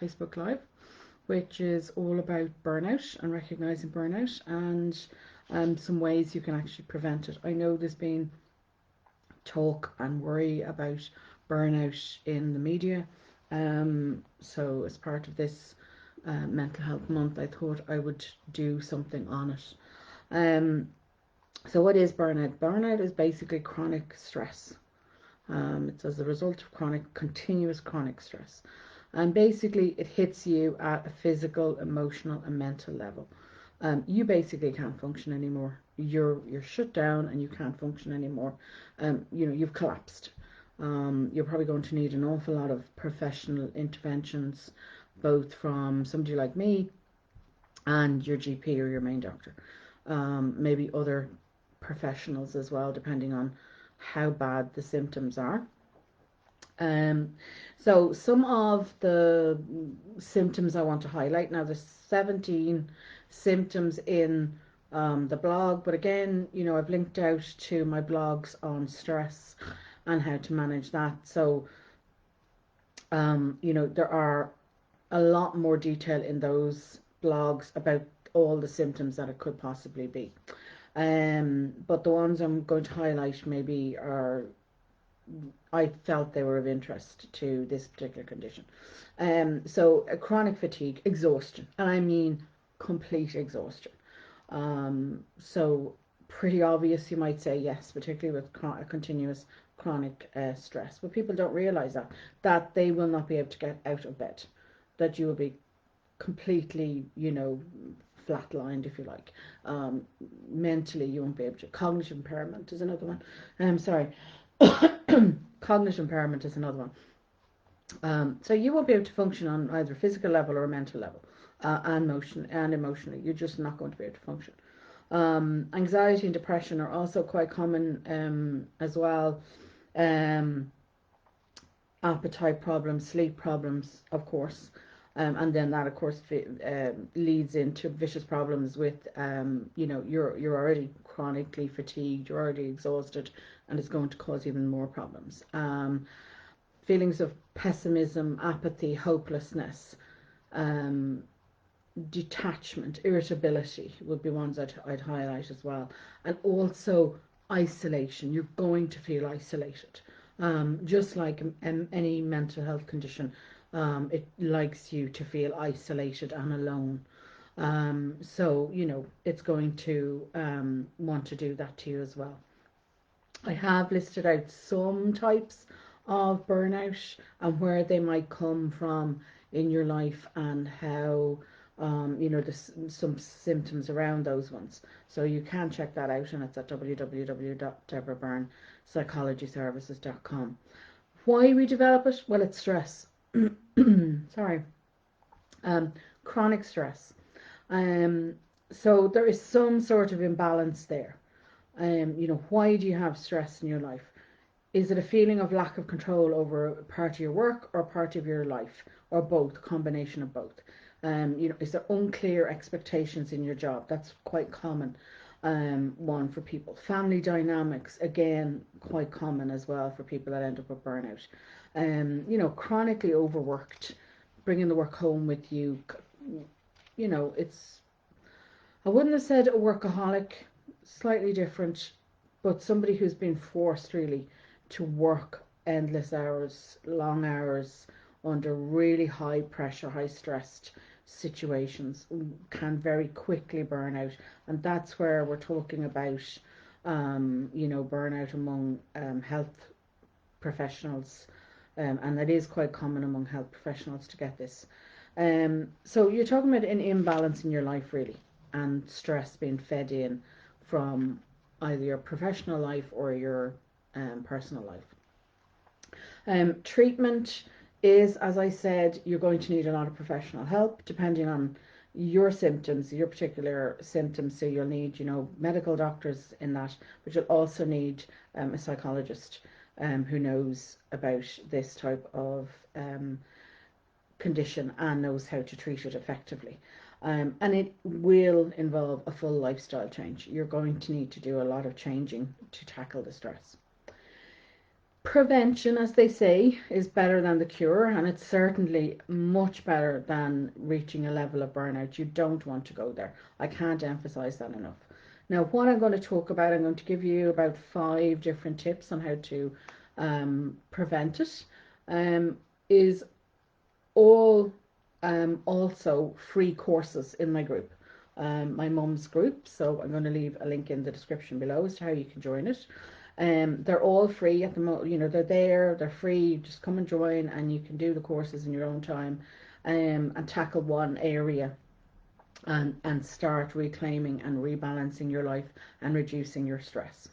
Facebook Live, which is all about burnout and recognizing burnout and some ways you can actually prevent it. I know there's been talk and worry about burnout in the media. So, as part of this Mental Health Month, I thought I would do something on it. Um, so, what is burnout? Burnout is basically chronic stress. It's as a result of continuous chronic stress. And basically, it hits you at a physical, emotional, and mental level. You basically can't function anymore. You're shut down and you can't function anymore. You've collapsed. You're probably going to need an awful lot of professional interventions, both from somebody like me and your GP or your main doctor. Maybe other professionals as well, depending on how bad the symptoms are. Um, so some of the symptoms I want to highlight now. There's 17 symptoms in the blog, but again, I've linked out to my blogs on stress and how to manage that. So, there are a lot more detail in those blogs about all the symptoms that it could possibly be. But the ones I'm going to highlight maybe I felt they were of interest to this particular condition. So chronic fatigue, exhaustion, and I mean complete exhaustion. So pretty obvious, you might say, yes, particularly with continuous chronic stress. But people don't realize that they will not be able to get out of bed, that you will be completely, flatlined, if you like. Mentally, you won't be able to. Cognitive impairment is another one. Sorry. Cognitive impairment is another one. So you won't be able to function on either physical level or a mental level, and emotionally. You're just not going to be able to function. Anxiety and depression are also quite common as well. Um, Appetite problems, sleep problems, of course. And then that, of course, leads into vicious problems with, you're already chronically fatigued, you're already exhausted, and it's going to cause even more problems. Feelings of pessimism, apathy, hopelessness, um, detachment, irritability would be ones I'd highlight as well. And also isolation. You're going to feel isolated. Just like any mental health condition, it likes you to feel isolated and alone. So, it's going to want to do that to you as well. I have listed out some types of burnout and where they might come from in your life and how, there's some symptoms around those ones. So you can check that out, and it's at www.deborahbyrnepsychologyservices.com. Why we develop it? Well, it's stress. Sorry. Um, Chronic stress. Um, so there is some sort of imbalance there. Why do you have stress in your life? Is it a feeling of lack of control over part of your work or part of your life, or both, a combination of both? Is there unclear expectations in your job? That's quite common. One for people. Family dynamics, again, quite common as well for people that end up with burnout. Chronically overworked, bringing the work home with you. It's, I wouldn't have said a workaholic, slightly different, but somebody who's been forced really to work endless hours, long hours, under really high pressure, high stressed situations can very quickly burn out. And that's where we're talking about, burnout among health professionals. And that is quite common among health professionals to get this. So you're talking about an imbalance in your life, really, and stress being fed in from either your professional life or your personal life. Treatment is, as I said, you're going to need a lot of professional help depending on your symptoms, your particular symptoms. So you'll need, medical doctors in that, but you'll also need a psychologist who knows about this type of condition and knows how to treat it effectively. And it will involve a full lifestyle change. You're going to need to do a lot of changing to tackle the stress. Prevention, as they say, is better than the cure, and it's certainly much better than reaching a level of burnout. You don't want to go there. I can't emphasize that enough. Now, what I'm going to talk about, I'm going to give you about 5 different tips on how to prevent it. Um, is all also free courses in my group, my mum's group. So I'm going to leave a link in the description below as to how you can join it. They're all free at the moment. You know, they're there, they're free. Just come and join, and you can do the courses in your own time, and tackle one area and start reclaiming and rebalancing your life and reducing your stress.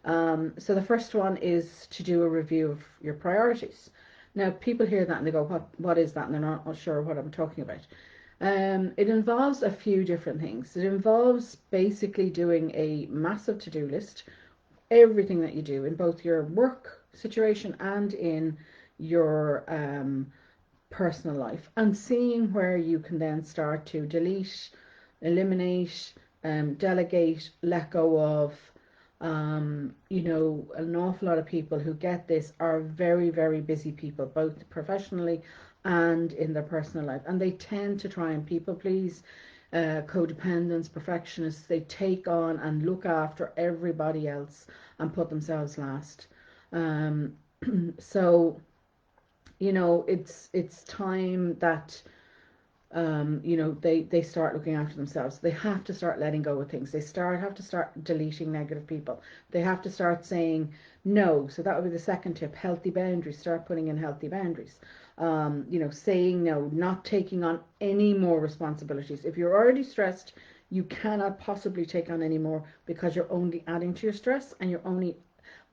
So the first one is to do a review of your priorities. Now, people hear that and they go, what is that? And they're not sure what I'm talking about. It involves a few different things. It involves basically doing a massive to-do list, everything that you do in both your work situation and in your personal life, and seeing where you can then start to delete, eliminate, delegate, let go of. You know, an awful lot of people who get this are very, very busy people, both professionally and in their personal life. And they tend to try and people please, codependents, perfectionists. They take on and look after everybody else and put themselves last. Um, so, you know, it's time that you know, they start looking after themselves. They have to start letting go of things. They have to start deleting negative people. They have to start saying no. So that would be the second tip: healthy boundaries. Start putting in healthy boundaries. You know, saying no, not taking on any more responsibilities. If you're already stressed, you cannot possibly take on any more, because you're only adding to your stress and you're only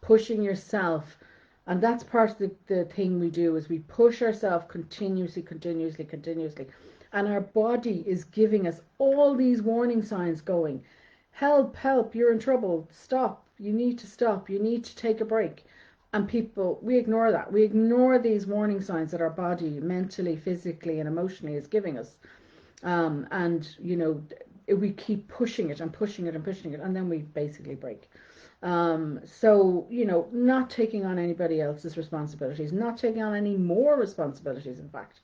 pushing yourself. And that's part of the thing we do, is we push ourselves continuously, continuously, continuously. And our body is giving us all these warning signs going, help, help, you're in trouble, stop, you need to stop, you need to take a break. And people, we ignore that. We ignore these warning signs that our body mentally, physically, and emotionally is giving us. And, you know, we keep pushing it and pushing it and pushing it, and then we basically break. So, you know, not taking on anybody else's responsibilities, not taking on any more responsibilities, in fact,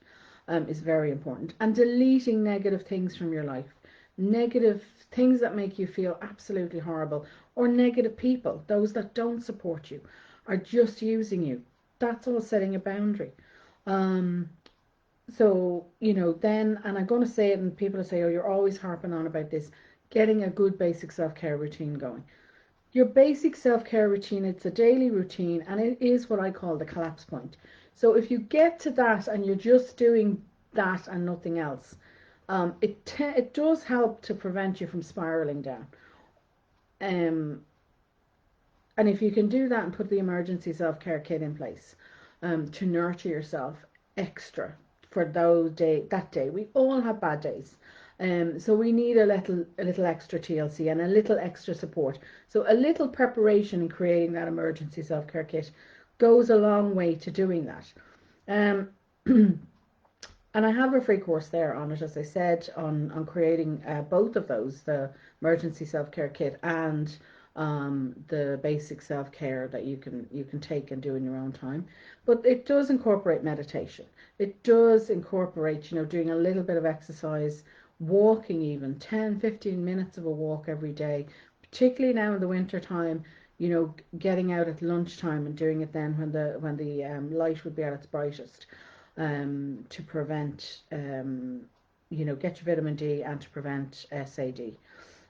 is very important. And deleting negative things from your life, negative things that make you feel absolutely horrible, or negative people, those that don't support you, are just using you. That's all setting a boundary. Um, so, you know, then, and I'm going to say it, and people will say, oh, you're always harping on about this, getting a good basic self-care routine going. Your basic self-care routine, it's a daily routine, and it is what I call the collapse point. So if you get to that and you're just doing that and nothing else, it does help to prevent you from spiraling down. Um, and if you can do that and put the emergency self-care kit in place, to nurture yourself extra for that day. We all have bad days. So we need a little extra TLC and a little extra support. So a little preparation in creating that emergency self-care kit goes a long way to doing that. Um, and I have a free course there on it, as I said, on creating both of those, the emergency self-care kit and the basic self-care that you can take and do in your own time. But it does incorporate meditation. It does incorporate, you know, doing a little bit of exercise, walking, even 10-15 minutes of a walk every day, particularly now in the winter time. You know, getting out at lunchtime and doing it then when the light would be at its brightest, to prevent, you know, get your vitamin D and to prevent SAD.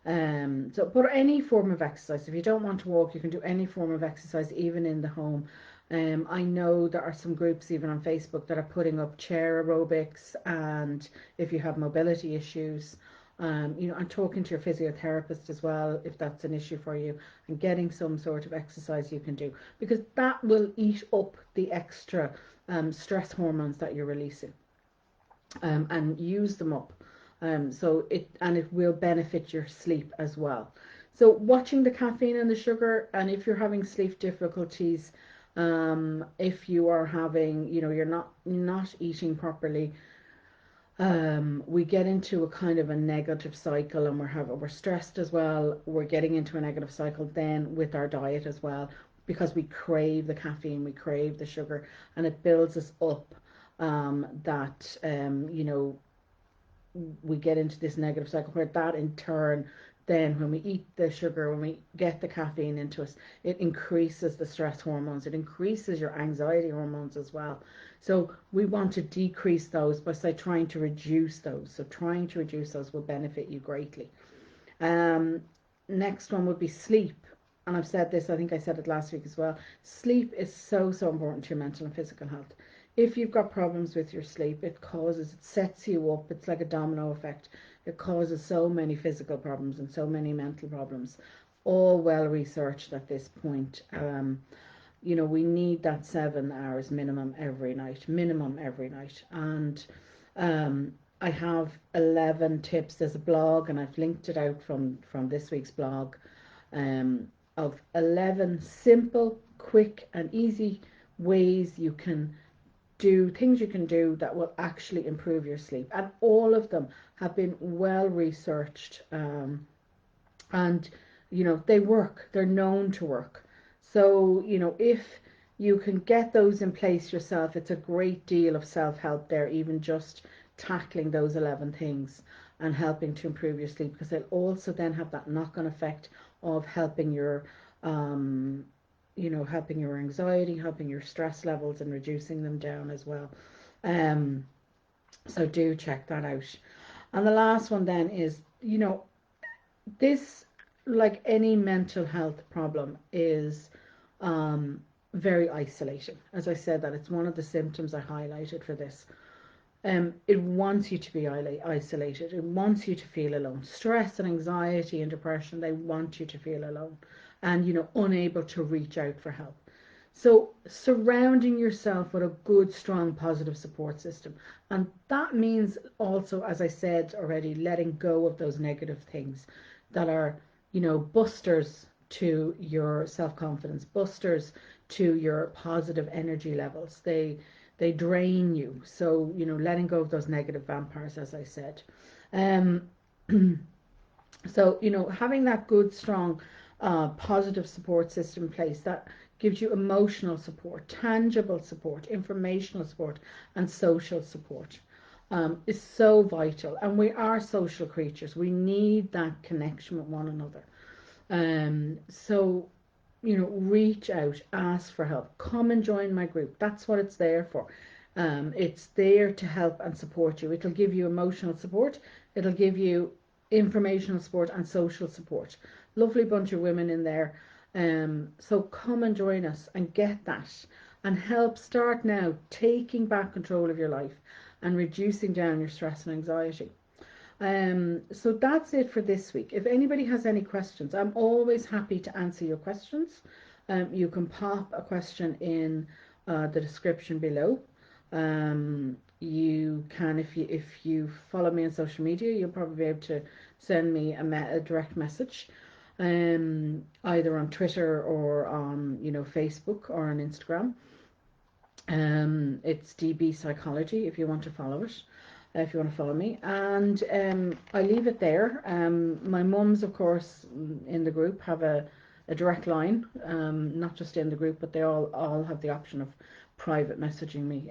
But any form of exercise, if you don't want to walk, you can do any form of exercise, even in the home. I know there are some groups even on Facebook that are putting up chair aerobics, and if you have mobility issues, you know, and talking to your physiotherapist as well, if that's an issue for you, and getting some sort of exercise you can do, because that will eat up the extra stress hormones that you're releasing, and use them up. It will benefit your sleep as well. So watching the caffeine and the sugar, and if you're having sleep difficulties, if you are having, you know, you're not eating properly, we get into a kind of a negative cycle, and we're stressed as well. We're getting into a negative cycle then with our diet as well. because we crave the caffeine, we crave the sugar, and it builds us up, that, we get into this negative cycle where that in turn, then when we eat the sugar, when we get the caffeine into us, it increases the stress hormones, it increases your anxiety hormones as well. So we want to decrease those by, say, trying to reduce those. So trying to reduce those will benefit you greatly. um, Next one would be sleep. And I've said this, I think I said it last week as well. Sleep is so, so important to your mental and physical health. If you've got problems with your sleep, it sets you up. It's like a domino effect. It causes so many physical problems and so many mental problems, all well researched at this point. We need that 7 hours minimum every night. And I have 11 tips. There's a blog, and I've linked it out from this week's blog, um, of 11 simple, quick, and easy ways you can things you can do that will actually improve your sleep. And all of them have been well researched, and they work. They're known to work. So if you can get those in place yourself, it's a great deal of self-help there, even just tackling those 11 things and helping to improve your sleep, because they'll also then have that knock-on effect of helping your helping your anxiety, helping your stress levels, and reducing them down as well. um so do check that out. And the last one then is, this, like any mental health problem, is very isolating. As I said, that it's one of the symptoms I highlighted for this. It wants you to be isolated. It wants you to feel alone. Stress and anxiety and depression, they want you to feel alone and, unable to reach out for help. So surrounding yourself with a good, strong, positive support system. And that means also, as I said already, letting go of those negative things that are, busters to your self-confidence, busters to your positive energy levels. They drain you. So, letting go of those negative vampires, as I said. Um, so, having that good, strong, positive support system in place that gives you emotional support, tangible support, informational support, and social support, is so vital. And we are social creatures. We need that connection with one another. So, reach out, ask for help, come and join my group. That's what it's there for. It's there to help and support you. It'll give you emotional support, it'll give you informational support and social support. Lovely bunch of women in there. So come and join us and get that, and help start now taking back control of your life and reducing down your stress and anxiety. So that's it for this week. If anybody has any questions, I'm always happy to answer your questions. You can pop a question in the description below. You can, if you follow me on social media, you'll probably be able to send me a direct message, either on Twitter or on Facebook or on Instagram. It's DBpsychology if you want to follow it. If you want to follow me, and I leave it there. My mums, of course, in the group have a direct line, not just in the group, but they all have the option of private messaging me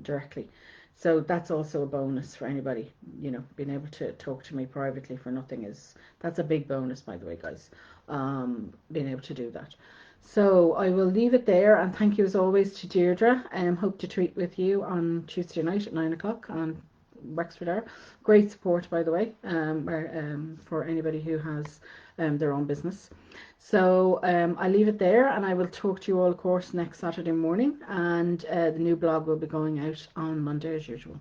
directly. So that's also a bonus for anybody, being able to talk to me privately for nothing that's a big bonus, by the way, guys, being able to do that. So I will leave it there, and thank you as always to Deirdre. Hope to treat with you on Tuesday night at 9 o'clock on Wexford Hour. Great support, by the way, for anybody who has their own business. So I leave it there, and I will talk to you all, of course, next Saturday morning, and the new blog will be going out on Monday as usual.